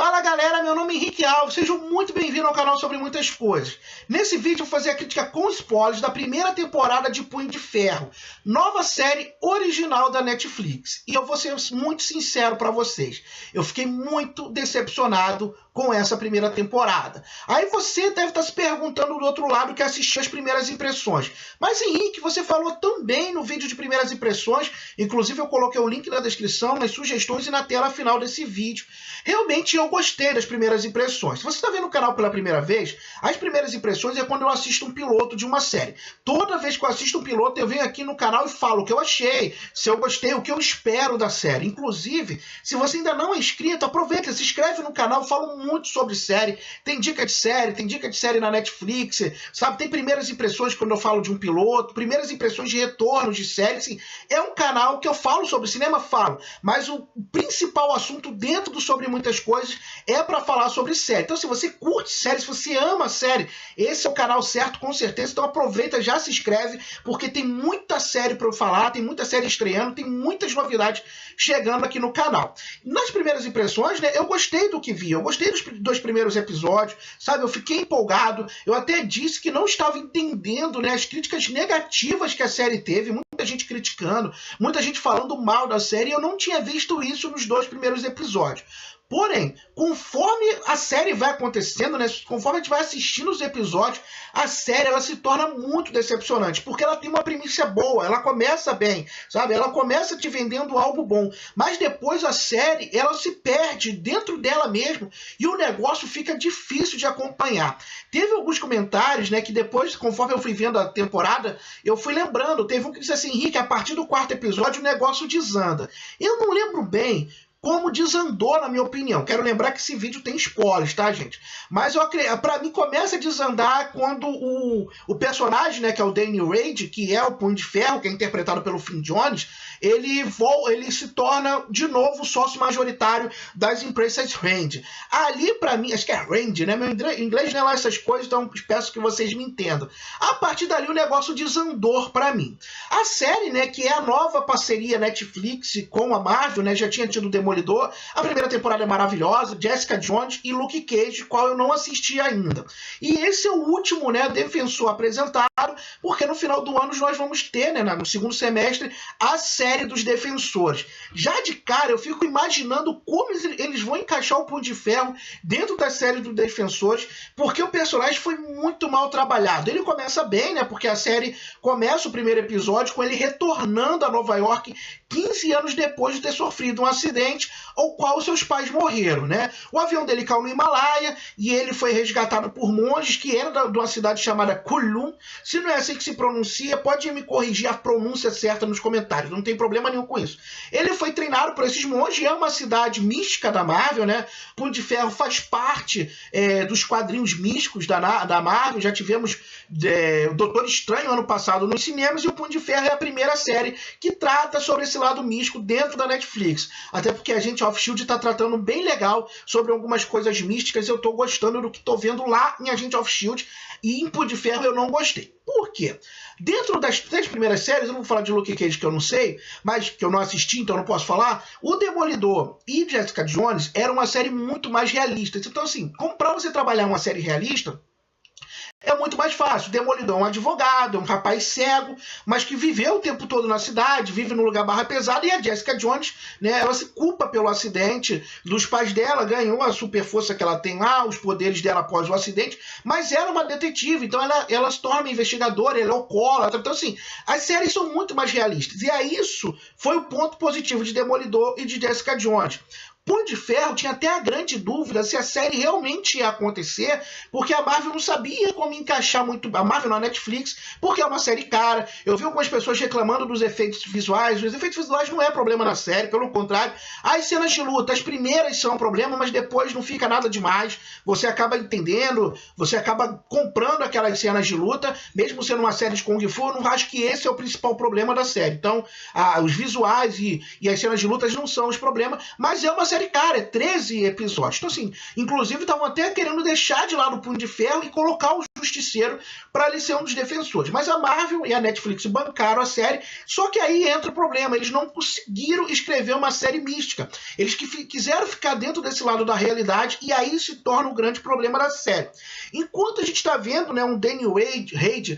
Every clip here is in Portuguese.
Fala galera, meu nome é Henrique Alves, sejam muito bem-vindos ao canal sobre muitas coisas. Nesse vídeo eu vou fazer a crítica com spoilers da primeira temporada de Punho de Ferro, nova série original da Netflix. E eu vou ser muito sincero para vocês, eu fiquei muito decepcionado com essa primeira temporada. Aí você deve estar se perguntando do outro lado que assistiu as primeiras impressões. Mas Henrique, você falou também no vídeo de primeiras impressões, inclusive eu coloquei o link na descrição, nas sugestões e na tela final desse vídeo. Realmente eu gostei das primeiras impressões. Se você está vendo o canal pela primeira vez, as primeiras impressões é quando eu assisto um piloto de uma série. Toda vez que eu assisto um piloto, eu venho aqui no canal e falo o que eu achei, se eu gostei, o que eu espero da série. Inclusive, se você ainda não é inscrito, aproveita, se inscreve no canal, eu falo muito sobre série, tem dica de série na Netflix, sabe? Tem primeiras impressões quando eu falo de um piloto, primeiras impressões de retorno de série, assim, é um canal que eu falo sobre cinema, falo, mas o principal assunto dentro do Sobre Muitas Coisas é para falar sobre série. Então se você curte série, se você ama série, esse é o canal certo, com certeza, então aproveita, já se inscreve, porque tem muita série para eu falar, tem muita série estreando, tem muitas novidades chegando aqui no canal. Nas primeiras impressões, né, eu gostei do que vi, eu gostei dos dois primeiros episódios, sabe, eu fiquei empolgado, eu até disse que não estava entendendo, né, as críticas negativas que a série teve, muita gente criticando, muita gente falando mal da série, e eu não tinha visto isso nos dois primeiros episódios. Porém, conforme a série vai acontecendo, né, conforme a gente vai assistindo os episódios, a série ela se torna muito decepcionante, porque ela tem uma premissa boa, ela começa bem, sabe? Ela começa te vendendo algo bom, mas depois a série ela se perde dentro dela mesmo e o negócio fica difícil de acompanhar. Teve alguns comentários, né, que depois, conforme eu fui vendo a temporada, eu fui lembrando, teve um que disse assim, Henrique, a partir do quarto episódio o negócio desanda. Eu não lembro bem como desandou, na minha opinião. Quero lembrar que esse vídeo tem spoilers, tá, gente? Mas pra mim começa a desandar quando o personagem, né, que é o Danny Rand, que é o Punho de Ferro, que é interpretado pelo Finn Jones, ele se torna de novo sócio majoritário das empresas Rand. Ali, pra mim, acho que é Rand, né? Meu inglês não é lá essas coisas, então peço que vocês me entendam. A partir dali o negócio desandou pra mim. A série, né, que é a nova parceria Netflix com a Marvel, né, já tinha tido Demolidor. A primeira temporada é maravilhosa, Jessica Jones e Luke Cage, qual eu não assisti ainda. E esse é o último, né, defensor apresentado, porque no final do ano nós vamos ter, né, no segundo semestre, a série dos defensores. Já de cara eu fico imaginando como eles vão encaixar o Punho de Ferro dentro da série dos defensores, porque o personagem foi muito mal trabalhado. Ele começa bem, né, porque a série começa o primeiro episódio com ele retornando a Nova York 15 anos depois de ter sofrido um acidente ao qual seus pais morreram, né? O avião dele caiu no Himalaia e ele foi resgatado por monges que eram de uma cidade chamada Kulum. Se não é assim que se pronuncia, pode me corrigir a pronúncia certa nos comentários, não tem problema nenhum com isso. Ele foi treinado por esses monges, é uma cidade mística da Marvel, né? Punho de Ferro faz parte dos quadrinhos místicos da Marvel, já tivemos o Doutor Estranho ano passado nos cinemas, e o Punho de Ferro é a primeira série que trata sobre esse lado místico dentro da Netflix. Até porque a Agents of S.H.I.E.L.D. está tratando bem legal sobre algumas coisas místicas, eu estou gostando do que estou vendo lá em Agents of S.H.I.E.L.D. e em Punho de Ferro eu não gostei. Por quê? Dentro das 3 primeiras séries, eu não vou falar de Luke Cage que eu não sei, mas que eu não assisti, então eu não posso falar, o Demolidor e Jessica Jones era uma série muito mais realista. Então assim, como para você trabalhar uma série realista, é muito mais fácil. O Demolidor é um advogado, é um rapaz cego, mas que viveu o tempo todo na cidade, vive num lugar barra pesada, e a Jessica Jones, né, ela se culpa pelo acidente dos pais dela, ganhou a super força que ela tem lá, os poderes dela após o acidente, mas ela é uma detetive, então ela se torna investigadora, ela é alcoólatra. Então assim, as séries são muito mais realistas, e isso foi o ponto positivo de Demolidor e de Jessica Jones. Punho de Ferro tinha até a grande dúvida se a série realmente ia acontecer, porque a Marvel não sabia como encaixar muito, a Marvel na Netflix, porque é uma série cara. Eu vi algumas pessoas reclamando dos efeitos visuais. Os efeitos visuais não é problema na série, pelo contrário. As cenas de luta, as primeiras são um problema, mas depois não fica nada demais. Você acaba entendendo, você acaba comprando aquelas cenas de luta, mesmo sendo uma série de Kung Fu. Eu não acho que esse é o principal problema da série. Então, os visuais e as cenas de lutas não são os problemas, mas é uma série cara, é 13 episódios. Então assim, inclusive estavam até querendo deixar de lado o Punho de Ferro e colocar os justiceiro para ele ser um dos defensores. Mas a Marvel e a Netflix bancaram a série, só que aí entra o problema, eles não conseguiram escrever uma série mística. Eles quiseram ficar dentro desse lado da realidade e aí se torna o grande problema da série. Enquanto a gente está vendo, né, um Danny Rand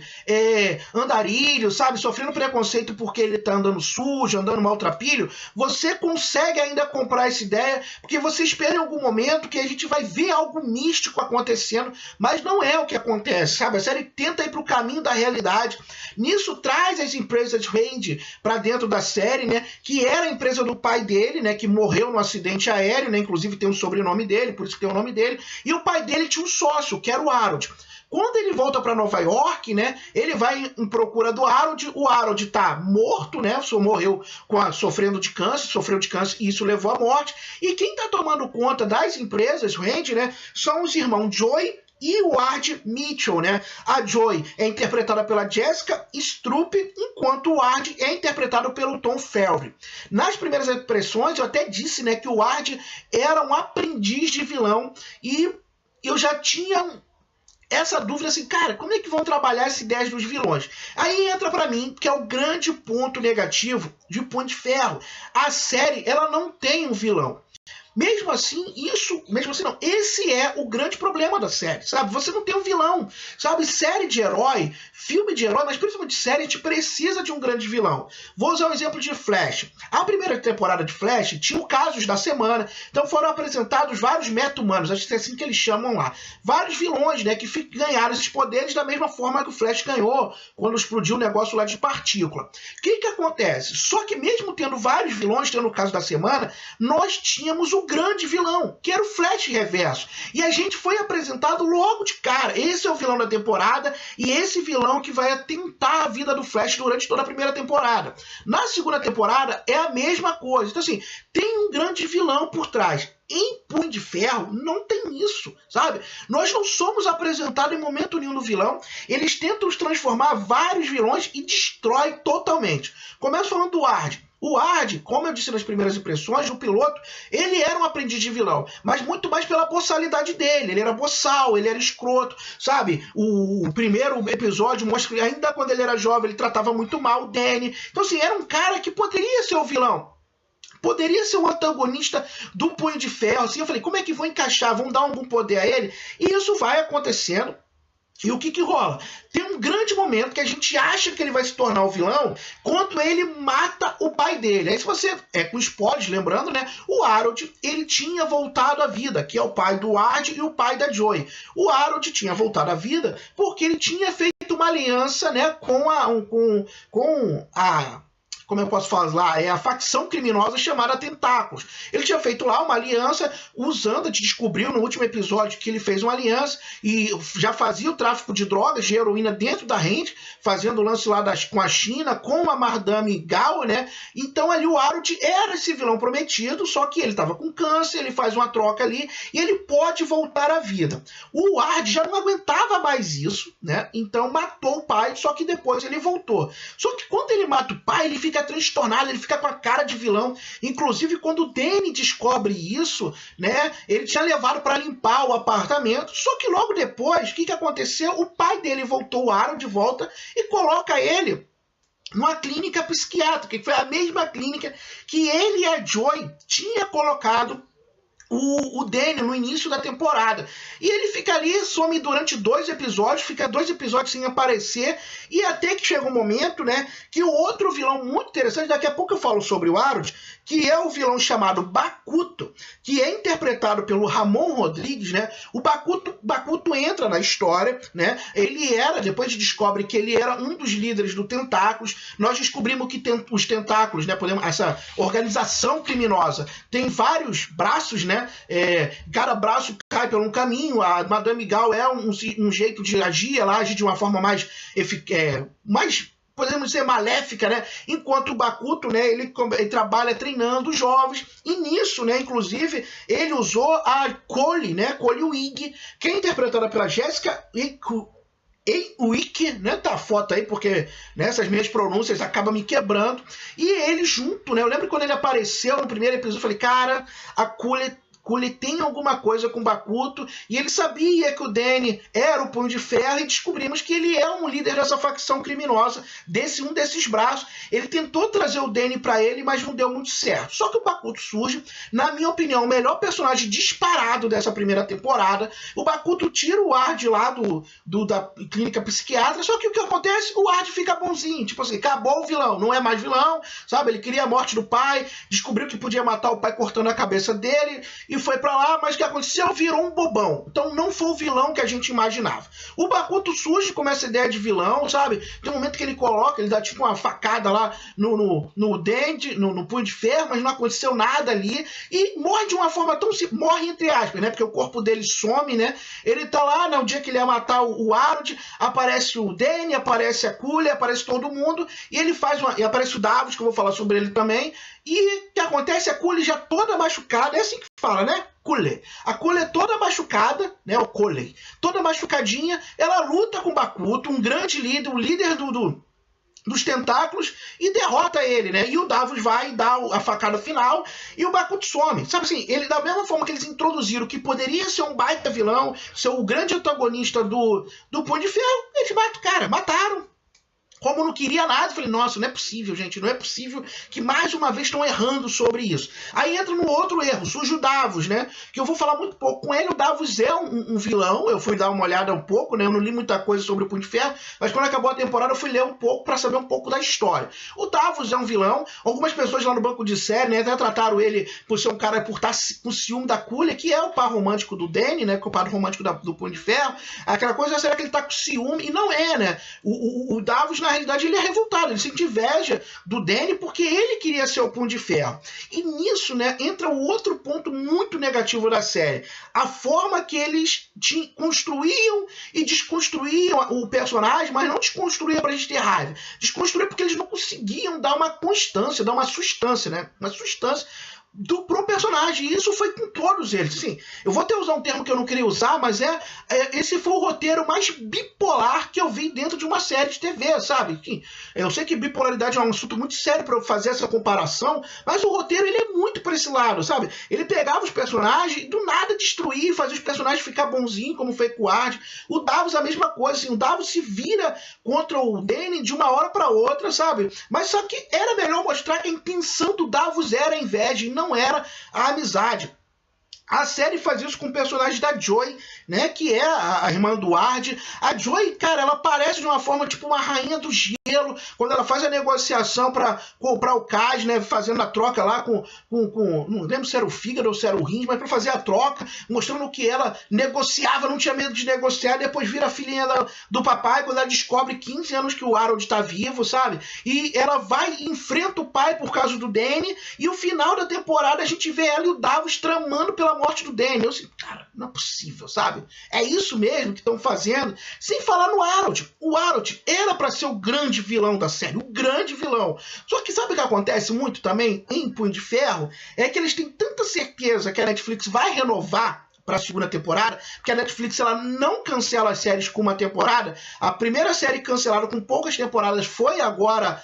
andarilho, sabe, sofrendo preconceito porque ele está andando sujo, andando maltrapilho, você consegue ainda comprar essa ideia, porque você espera em algum momento que a gente vai ver algo místico acontecendo, mas não é o que acontece, sabe? A série tenta ir para o caminho da realidade. Nisso traz as empresas Rand para dentro da série, né, que era a empresa do pai dele, né, que morreu no acidente aéreo, né, inclusive tem o sobrenome dele, por isso que tem o nome dele, e o pai dele tinha um sócio, que era o Harold. Quando ele volta para Nova York, né, ele vai em procura do Harold. O Harold está morto, né, morreu sofreu de câncer e isso levou à morte. E quem está tomando conta das empresas Rand, né, são os irmãos Joey e o Ward Mitchell, né? A Joy é interpretada pela Jessica Stroup, enquanto o Ward é interpretado pelo Tom Felton. Nas primeiras impressões, eu até disse, né, que o Ward era um aprendiz de vilão e eu já tinha essa dúvida assim, cara, como é que vão trabalhar essa ideia dos vilões? Aí entra pra mim, que é o grande ponto negativo de Punho de Ferro. A série, ela não tem um vilão. Mesmo assim não, esse é o grande problema da série, sabe? Você não tem um vilão, sabe? Série de herói, filme de herói, mas principalmente série, a gente precisa de um grande vilão. Vou usar o exemplo de Flash. A primeira temporada de Flash tinha o Casos da Semana, então foram apresentados vários meta-humanos, acho que é assim que eles chamam lá. Vários vilões, né, que ganharam esses poderes da mesma forma que o Flash ganhou quando explodiu o negócio lá de partícula. O que acontece? Só que mesmo tendo vários vilões, tendo o Caso da Semana, nós tínhamos o grande vilão, que era o Flash Reverso. E a gente foi apresentado logo de cara. Esse é o vilão da temporada e esse vilão que vai atentar a vida do Flash durante toda a primeira temporada. Na segunda temporada é a mesma coisa. Então assim, tem um grande vilão por trás. Em Punho de Ferro não tem isso, sabe? Nós não somos apresentados em momento nenhum no vilão. Eles tentam transformar vários vilões e destrói totalmente. Começo falando do Ward. O Ward, como eu disse nas primeiras impressões, o piloto, ele era um aprendiz de vilão, mas muito mais pela boçalidade dele. Ele era boçal, ele era escroto, sabe? O primeiro episódio mostra que ainda quando ele era jovem, ele tratava muito mal o Danny. Então, assim, era um cara que poderia ser o vilão. Poderia ser o antagonista do Punho de Ferro. Assim, eu falei, como é que vão encaixar? Vão dar algum poder a ele? E isso vai acontecendo. E o que rola? Tem um grande momento que a gente acha que ele vai se tornar o vilão quando ele mata o pai dele. Aí se você, com spoilers, lembrando, né? O Harold, ele tinha voltado à vida, que é o pai do Ward e o pai da Joy. O Harold tinha voltado à vida porque ele tinha feito uma aliança, né, com a como eu posso falar, é a facção criminosa chamada Tentáculos. Ele tinha feito lá uma aliança usando, a gente descobriu no último episódio que ele fez uma aliança e já fazia o tráfico de drogas, de heroína dentro da Rand, fazendo o lance lá com a China, com a Madame Gao, né? Então ali o Harold era esse vilão prometido, só que ele estava com câncer, ele faz uma troca ali e ele pode voltar à vida. O Ward já não aguentava mais isso, né? Então matou o pai, só que depois ele voltou. Só que quando ele mata o pai, ele fica transtornado, ele fica com a cara de vilão. Inclusive, quando o Danny descobre isso, né, ele tinha levado para limpar o apartamento, só que logo depois, o que aconteceu? O pai dele voltou o Harold de volta e coloca ele numa clínica psiquiátrica, que foi a mesma clínica que ele e a Joy tinha colocado o Danny no início da temporada. E ele fica ali, some durante 2 episódios, fica 2 episódios sem aparecer, e até que chega um momento, né, que o outro vilão muito interessante, daqui a pouco eu falo sobre o Harold, que é o vilão chamado Bakuto, que é interpretado pelo Ramon Rodrigues, né? O Bakuto entra na história, né? Ele era, depois a gente descobre que ele era um dos líderes do Tentáculos. Nós descobrimos que os Tentáculos, né? Essa organização criminosa tem vários braços, né? Cada braço cai por um caminho. A Madame Gao é um jeito de agir, ela age de uma forma mais podemos dizer maléfica, né? Enquanto o Bakuto, né, ele trabalha treinando jovens, e nisso, né, inclusive, ele usou a Cole, né, Cole Wig, que é interpretada pela Jessica Wick, né, tá a foto aí, porque né, essas minhas pronúncias acabam me quebrando, e ele junto, né, eu lembro quando ele apareceu no primeiro episódio, eu falei, cara, a Cole Cooler tem alguma coisa com Bakuto, e ele sabia que o Danny era o Punho de Ferro, e descobrimos que ele é um líder dessa facção criminosa, um desses braços. Ele tentou trazer o Danny para ele, mas não deu muito certo. Só que o Bakuto surge, na minha opinião, o melhor personagem disparado dessa primeira temporada. O Bakuto tira o Ard lá da clínica psiquiátrica, só que o que acontece? O Ard fica bonzinho, tipo assim, acabou o vilão, não é mais vilão, sabe? Ele queria a morte do pai, descobriu que podia matar o pai cortando a cabeça dele e foi pra lá, mas o que aconteceu? Virou um bobão. Então não foi o vilão que a gente imaginava. O Bakuto surge com essa ideia de vilão, sabe? Tem um momento que ele coloca, ele dá tipo uma facada lá no Dandy, no Punho de Ferro, mas não aconteceu nada ali e morre de uma forma tão simples, morre entre aspas, né? Porque o corpo dele some, né? Ele tá lá, no dia que ele ia matar o Arnold, aparece o Danny, aparece a Cooler, aparece todo mundo e ele faz e aparece o Davos, que eu vou falar sobre ele também. E o que acontece? A Cooler já toda machucada, é assim que fala, né? Cooler. A Cooler toda machucada, né? O Cooler, toda machucadinha, ela luta com o Bakuto, um grande líder, o líder dos tentáculos, e derrota ele, né? E o Davos vai dar a facada final e o Bakuto some. Sabe assim, ele, da mesma forma que eles introduziram que poderia ser um baita vilão, ser o grande antagonista do Punho de Ferro, eles matam o cara, mataram. Como eu não queria nada, eu falei, nossa, não é possível, gente, não é possível que mais uma vez estão errando sobre isso. Aí entra no outro erro, surge o Davos, né, que eu vou falar muito pouco com ele. O Davos é um vilão, eu fui dar uma olhada um pouco, né, eu não li muita coisa sobre o Punho de Ferro, mas quando acabou a temporada eu fui ler um pouco para saber um pouco da história. O Davos é um vilão, algumas pessoas lá no banco de série, né, até trataram ele por ser um cara, por estar com ciúme da Cooler, que é o par romântico do Danny, né, que é o par romântico do Punho de Ferro, aquela coisa, será que ele tá com ciúme? E não é, né, o Davos, na realidade, ele é revoltado, ele sente inveja do Danny porque ele queria ser o Punho de Ferro. E nisso, né, entra o outro ponto muito negativo da série. A forma que eles construíam e desconstruíam o personagem, mas não desconstruíam pra gente ter raiva. Desconstruíam porque eles não conseguiam dar uma constância, dar uma substância, né? Uma substância pro personagem, e isso foi com todos eles. Assim, eu vou até usar um termo que eu não queria usar, mas esse foi o roteiro mais bipolar que eu vi dentro de uma série de TV, sabe? Eu sei que bipolaridade é um assunto muito sério para eu fazer essa comparação, mas o roteiro ele é muito para esse lado, sabe? Ele pegava os personagens e do nada destruía, fazia os personagens ficar bonzinhos, como foi com o Ard. O Davos a mesma coisa, assim, o Davos se vira contra o Danny de uma hora para outra, sabe? Mas só que era melhor mostrar que a intenção do Davos era a inveja e não era a amizade. A série faz isso com o personagem da Joy, né, que é a irmã do Ard. A Joy, cara, ela parece de uma forma tipo uma rainha do gelo, quando ela faz a negociação para comprar o Kaz, né, fazendo a troca lá com não lembro se era o fígado ou se era o rim, mas para fazer a troca, mostrando que ela negociava, não tinha medo de negociar, depois vira a filhinha do papai, quando ela descobre 15 anos que o Harold tá vivo, sabe? E ela vai e enfrenta o pai por causa do Danny, e o final da temporada a gente vê ela e o Davos tramando pela morte do Danny. Eu assim, cara, não é possível, sabe? É isso mesmo que estão fazendo, sem falar no Harold. O Harold era para ser o grande vilão da série, o grande vilão. Só que sabe o que acontece muito também em Punho de Ferro? É que eles têm tanta certeza que a Netflix vai renovar para a segunda temporada, porque a Netflix ela não cancela as séries com uma temporada. A primeira série cancelada com poucas temporadas foi agora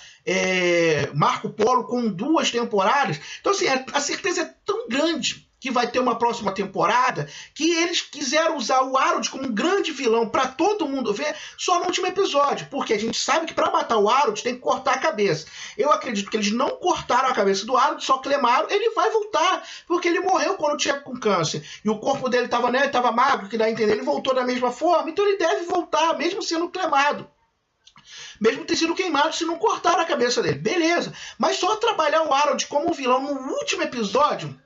Marco Polo, com 2 temporadas. Então assim, a certeza é tão grande que vai ter uma próxima temporada, que eles quiseram usar o Harold como um grande vilão para todo mundo ver só no último episódio, porque a gente sabe que para matar o Harold tem que cortar a cabeça. Eu acredito que eles não cortaram a cabeça do Harold, só clemaram. Ele vai voltar, porque ele morreu quando tinha com câncer, e o corpo dele estava, né, tava magro, que dá a entender, ele voltou da mesma forma, então ele deve voltar, mesmo sendo clemado. Mesmo ter sido queimado, se não cortaram a cabeça dele. Beleza, mas só trabalhar o Harold como vilão no último episódio,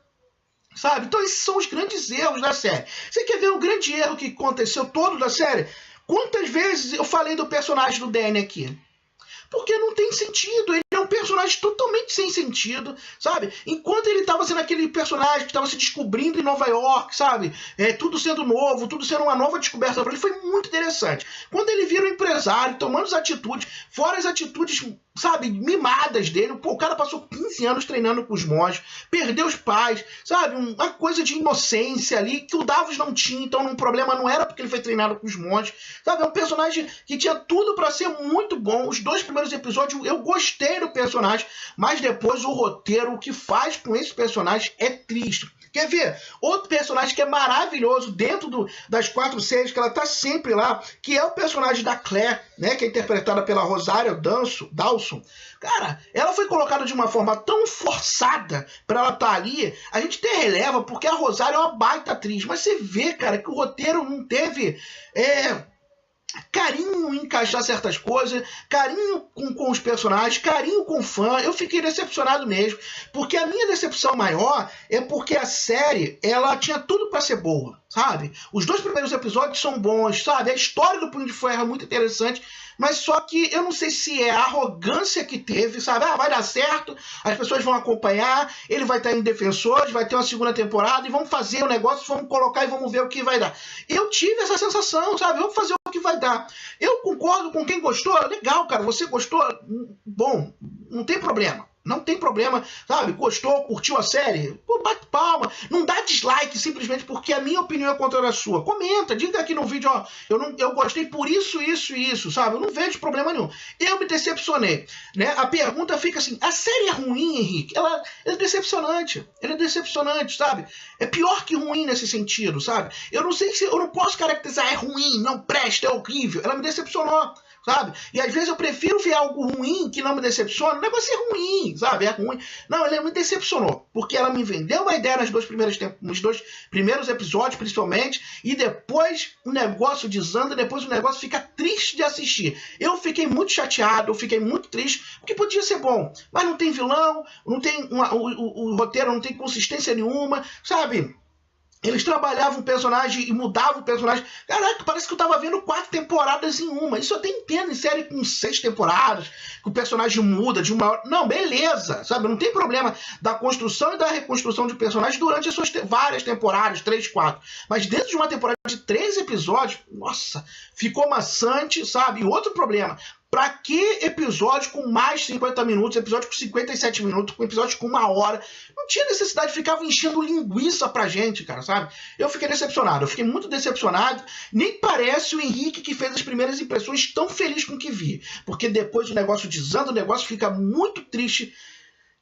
sabe? Então esses são os grandes erros da série. Você quer ver o grande erro que aconteceu todo da série? Quantas vezes eu falei do personagem do Danny aqui? Porque não tem sentido, ele é um personagem totalmente sem sentido, sabe? Enquanto ele estava sendo aquele personagem que estava se descobrindo em Nova York, sabe? Tudo sendo novo, tudo sendo uma nova descoberta para ele, foi muito interessante. Quando ele vira um empresário, tomando as atitudes, fora as atitudes, sabe, mimadas dele, pô, o cara passou 15 anos treinando com os monges, perdeu os pais, sabe? Uma coisa de inocência ali, que o Davos não tinha, então o problema não era porque ele foi treinado com os monges, sabe? É um personagem que tinha tudo para ser muito bom. Os 2 primeiros episódios eu gostei do personagem, mas depois o roteiro, o que faz com esse personagem é triste. Quer ver? Outro personagem que é maravilhoso dentro das 4 séries, que ela tá sempre lá, que é o personagem da Claire, né? Que é interpretada pela Rosário Dawson. Cara, ela foi colocada de uma forma tão forçada pra ela estar ali, a gente até releva, porque a Rosário é uma baita atriz, mas você vê, cara, que o roteiro não teve carinho em encaixar certas coisas, carinho com os personagens, carinho com o fã. Eu fiquei decepcionado mesmo, porque a minha decepção maior é porque a série, ela tinha tudo para ser boa, sabe? Os 2 primeiros episódios são bons, sabe? A história do Punho de Ferro é muito interessante, mas só que eu não sei se é a arrogância que teve, sabe? Vai dar certo, as pessoas vão acompanhar, ele vai estar em Defensores, vai ter uma 2ª temporada e vamos fazer o negócio, vamos colocar e vamos ver o que vai dar. Eu tive essa sensação, sabe? Vamos fazer o que vai dar. Eu concordo com quem gostou, legal, cara, você gostou, bom, não tem problema. Não tem problema, sabe? Gostou, curtiu a série? Pô, bate palma. Não dá dislike simplesmente porque a minha opinião é contra a sua. Comenta, diga aqui no vídeo, ó, eu gostei por isso, isso e isso, sabe? Eu não vejo problema nenhum. Eu me decepcionei, né? A pergunta fica assim, a série é ruim, Henrique? Ela é decepcionante. Ela é decepcionante, sabe? É pior que ruim nesse sentido, sabe? Eu não sei se eu não posso caracterizar, é ruim, não presta, é horrível. Ela me decepcionou, sabe? E às vezes eu prefiro ver algo ruim que não me decepciona. O negócio é ruim, sabe? É ruim. Não, ela me decepcionou, porque ela me vendeu uma ideia nos 2 primeiros episódios, principalmente, e depois o negócio desanda, depois o negócio fica triste de assistir. Eu fiquei muito chateado, eu fiquei muito triste, porque podia ser bom, mas não tem vilão, não tem o roteiro não tem consistência nenhuma, sabe? Eles trabalhavam o personagem e mudavam o personagem. Caraca, parece que eu tava vendo 4 temporadas em uma. Isso eu até entendo em série com 6 temporadas, que o personagem muda de uma hora. Não, beleza, sabe? Não tem problema da construção e da reconstrução de personagens durante as suas várias temporadas, 3, 4. Mas dentro de uma temporada de 3 episódios, nossa, ficou maçante, sabe? E outro problema, pra que episódio com mais 50 minutos, episódio com 57 minutos, com episódio com 1 hora? Não tinha necessidade, ficava enchendo linguiça pra gente, cara, sabe? Eu fiquei decepcionado, eu fiquei muito decepcionado. Nem parece o Henrique que fez as primeiras impressões tão feliz com o que vi. Porque depois o negócio desanda, o negócio fica muito triste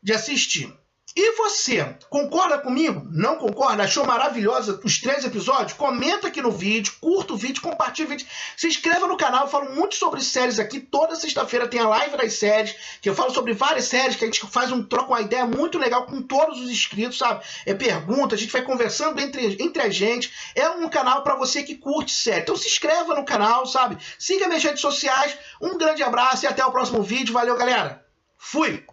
de assistir. E você, concorda comigo? Não concorda? Achou maravilhosa os 3 episódios? Comenta aqui no vídeo, curta o vídeo, compartilha o vídeo, se inscreva no canal, eu falo muito sobre séries aqui, toda sexta-feira tem a live das séries, que eu falo sobre várias séries, que a gente troca uma ideia muito legal com todos os inscritos, sabe? É pergunta, a gente vai conversando entre a gente, é um canal para você que curte série, então se inscreva no canal, sabe? Siga minhas redes sociais, um grande abraço e até o próximo vídeo, valeu galera, fui!